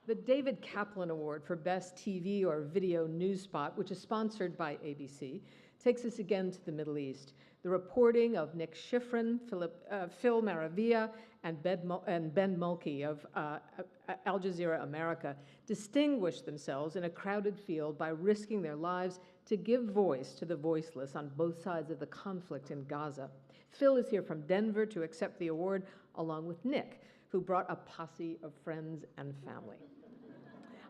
The David Kaplan Award for Best TV or Video News Spot, which is sponsored by ABC, takes us again to the Middle East. The reporting of Nick Schifrin, Phil Maravilla, and Ben Mulkey of Al Jazeera America distinguished themselves in a crowded field by risking their lives to give voice to the voiceless on both sides of the conflict in Gaza. Phil is here from Denver to accept the award, along with Nick, who brought a posse of friends and family.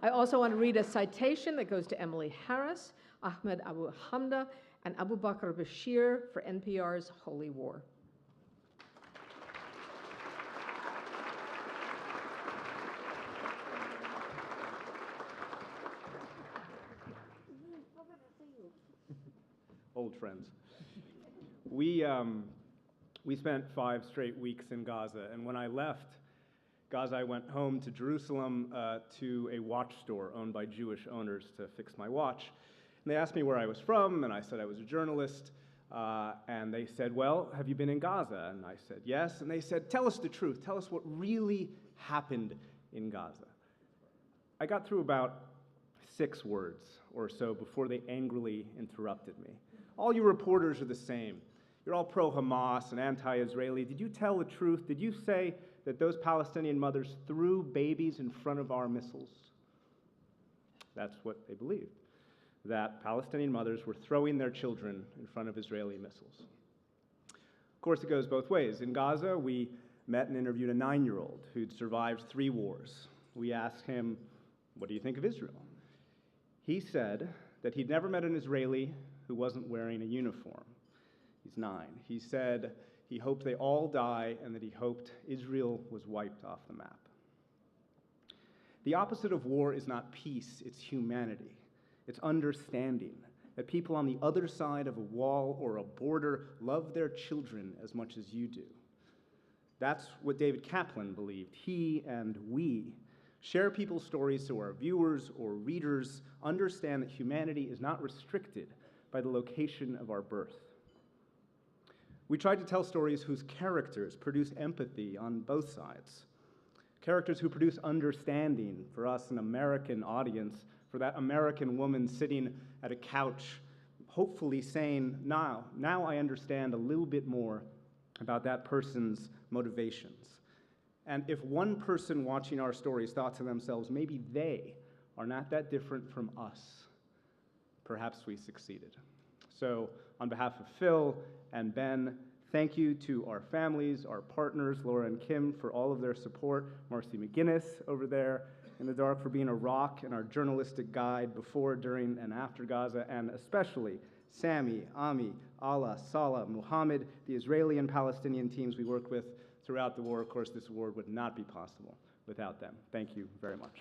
I also want to read a citation that goes to Emily Harris, Ahmed Abu Hamda, and Abu Bakr Bashir for NPR's Holy War. Old friends. We spent 5 straight weeks in Gaza, and when I left Gaza, I went home to Jerusalem to a watch store owned by Jewish owners to fix my watch. And they asked me where I was from, and I said I was a journalist. And they said, well, have you been in Gaza? And I said, yes. And they said, tell us the truth. Tell us what really happened in Gaza. I got through about 6 words or so before they angrily interrupted me. All you reporters are the same. You're all pro-Hamas and anti-Israeli. Did you tell the truth? Did you say that those Palestinian mothers threw babies in front of our missiles? That's what they believed, that Palestinian mothers were throwing their children in front of Israeli missiles. Of course, it goes both ways. In Gaza, we met and interviewed a 9-year-old who'd survived 3 wars. We asked him, what do you think of Israel? He said that he'd never met an Israeli who wasn't wearing a uniform. He's 9. He said he hoped they all die and that he hoped Israel was wiped off the map. The opposite of war is not peace, it's humanity. It's understanding that people on the other side of a wall or a border love their children as much as you do. That's what David Kaplan believed. He and we share people's stories so our viewers or readers understand that humanity is not restricted by the location of our birth. We tried to tell stories whose characters produce empathy on both sides. Characters who produce understanding for us, an American audience, for that American woman sitting at a couch, hopefully saying, now I understand a little bit more about that person's motivations. And if one person watching our stories thought to themselves, maybe they are not that different from us, perhaps we succeeded. So on behalf of Phil and Ben, thank you to our families, our partners, Laura and Kim, for all of their support, Marcy McGinnis over there in the dark for being a rock and our journalistic guide before, during, and after Gaza, and especially Sami, Ami, Allah, Salah, Muhammad, the Israeli and Palestinian teams we worked with throughout the war. Of course, this award would not be possible without them. Thank you very much.